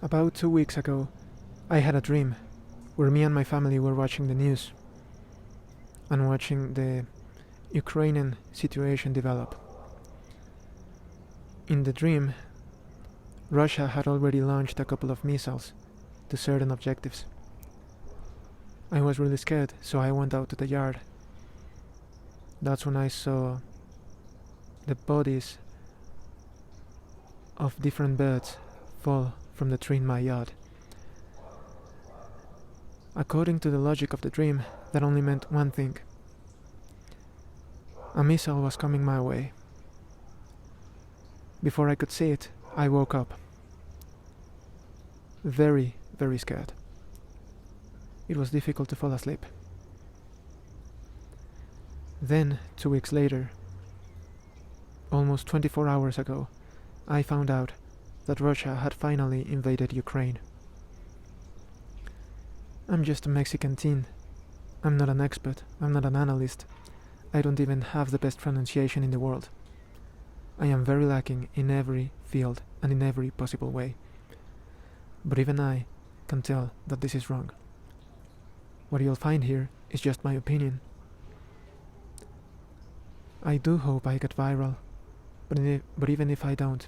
About 2 weeks ago, I had a dream where me and my family were watching the news and watching the Ukrainian situation develop. In the dream, Russia had already launched a couple of missiles to certain objectives. I was really scared, so I went out to the yard. That's when I saw the bodies of different birds fall from the tree in my yard. According to the logic of the dream, that only meant one thing. A missile was coming my way. Before I could see it, I woke up. Very, very scared. It was difficult to fall asleep. Then, 2 weeks later, almost 24 hours ago, I found out that Russia had finally invaded Ukraine. I'm just a Mexican teen. I'm not an expert. I'm not an analyst. I don't even have the best pronunciation in the world. I am very lacking in every field and in every possible way. But even I can tell that this is wrong. What you'll find here is just my opinion. I do hope I get viral, but even if I don't,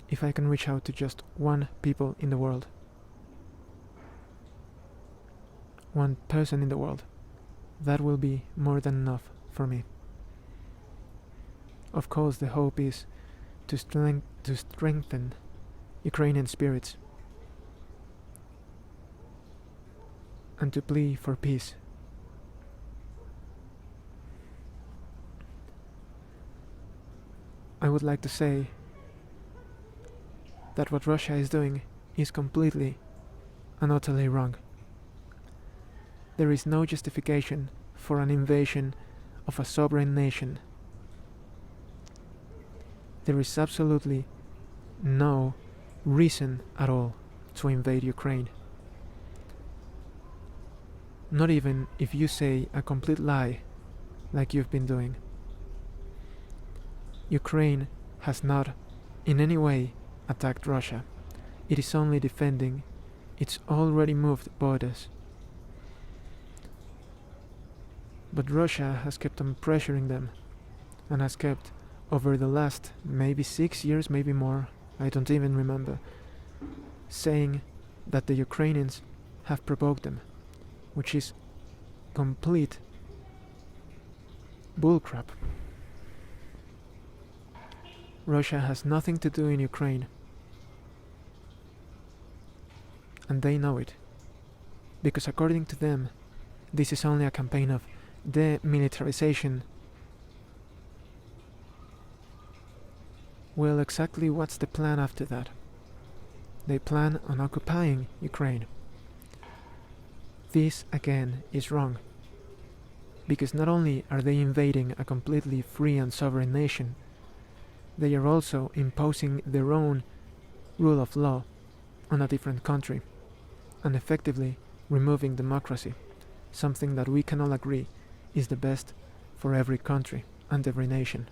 if I can reach out to just one people in the world, one person in the world, that will be more than enough for me. Of course, the hope is to strengthen Ukrainian spirits and to plead for peace. I would like to say that what Russia is doing is completely and utterly wrong. There is no justification for an invasion of a sovereign nation. There is absolutely no reason at all to invade Ukraine. Not even if you say a complete lie like you've been doing. Ukraine has not in any way attacked Russia. It is only defending its already moved borders. But Russia has kept on pressuring them and has kept over the last maybe 6 years, maybe more, I don't even remember, saying that the Ukrainians have provoked them, which is complete bullcrap. Russia has nothing to do in Ukraine, and they know it, because according to them, this is only a campaign of demilitarization. Well, exactly what's the plan after that? They plan on occupying Ukraine. This again is wrong, because not only are they invading a completely free and sovereign nation, they are also imposing their own rule of law on a different country and effectively removing democracy, something that we can all agree is the best for every country and every nation.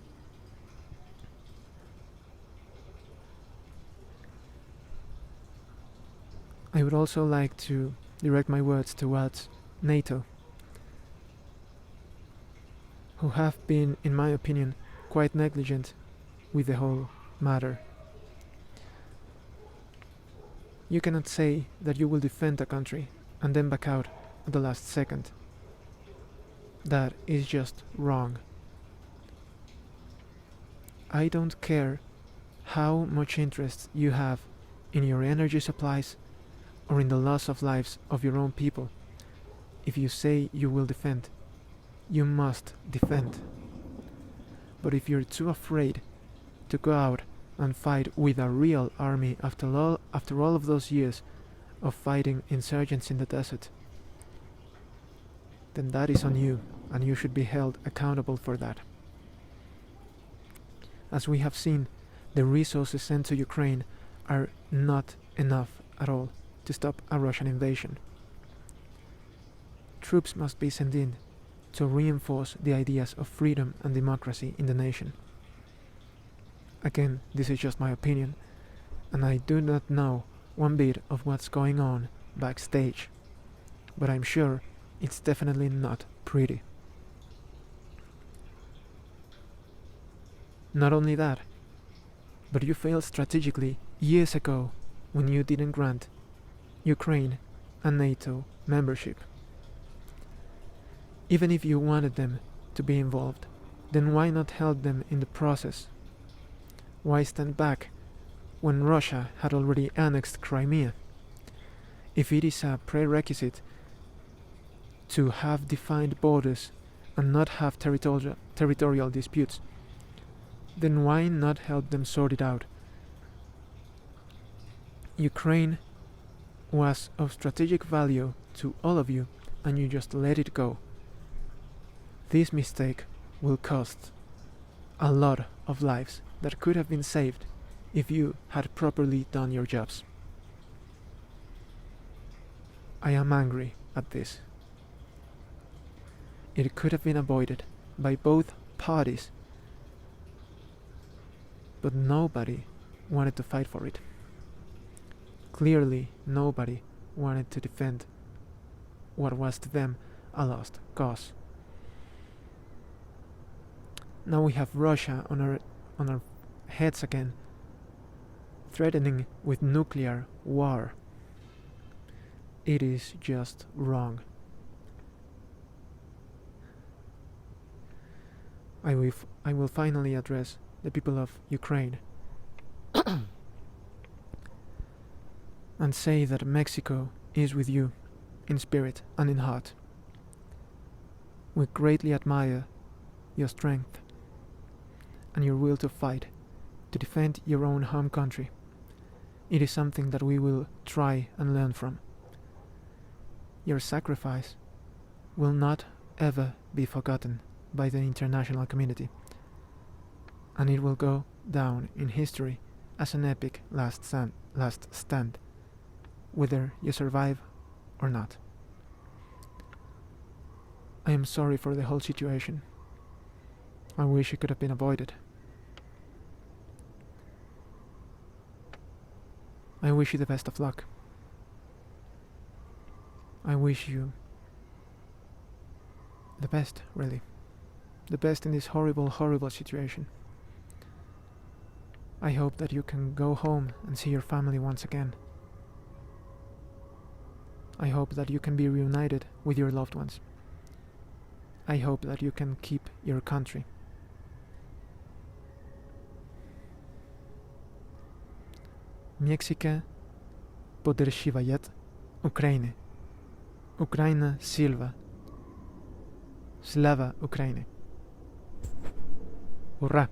I would also like to direct my words towards NATO, who have been, in my opinion, quite negligent with the whole matter. You cannot say that you will defend a country and then back out at the last second. That is just wrong. I don't care how much interest you have in your energy supplies or in the loss of lives of your own people. If you say you will defend, you must defend. But if you're too afraid to go out and fight with a real army after all of those years of fighting insurgents in the desert, then that is on you, and you should be held accountable for that. As we have seen, the resources sent to Ukraine are not enough at all to stop a Russian invasion. Troops must be sent in to reinforce the ideas of freedom and democracy in the nation. Again, this is just my opinion, and I do not know one bit of what's going on backstage, but I'm sure it's definitely not pretty. Not only that, but you failed strategically years ago when you didn't grant Ukraine a NATO membership. Even if you wanted them to be involved, then why not help them in the process? Why stand back when Russia had already annexed Crimea? If it is a prerequisite to have defined borders and not have territorial disputes, then why not help them sort it out? Ukraine was of strategic value to all of you, and you just let it go. This mistake will cost a lot of lives that could have been saved if you had properly done your jobs. I am angry at this. It could have been avoided by both parties, but nobody wanted to fight for it. Clearly, nobody wanted to defend what was to them a lost cause. Now we have Russia on our heads again, threatening with nuclear war. It is just wrong. I will finally address the people of Ukraine and say that Mexico is with you in spirit and in heart. We greatly admire your strength and your will to fight, to defend your own home country. It is something that we will try and learn from. Your sacrifice will not ever be forgotten by the international community, and it will go down in history as an epic last stand, whether you survive or not. I am sorry for the whole situation. I wish it could have been avoided. I wish you the best of luck. I wish you the best, really. The best in this horrible, horrible situation. I hope that you can go home and see your family once again. I hope that you can be reunited with your loved ones. I hope that you can keep your country. Mexica podršivayet Ukraine. Ukraina Silva. Slava Ukraine. Ура!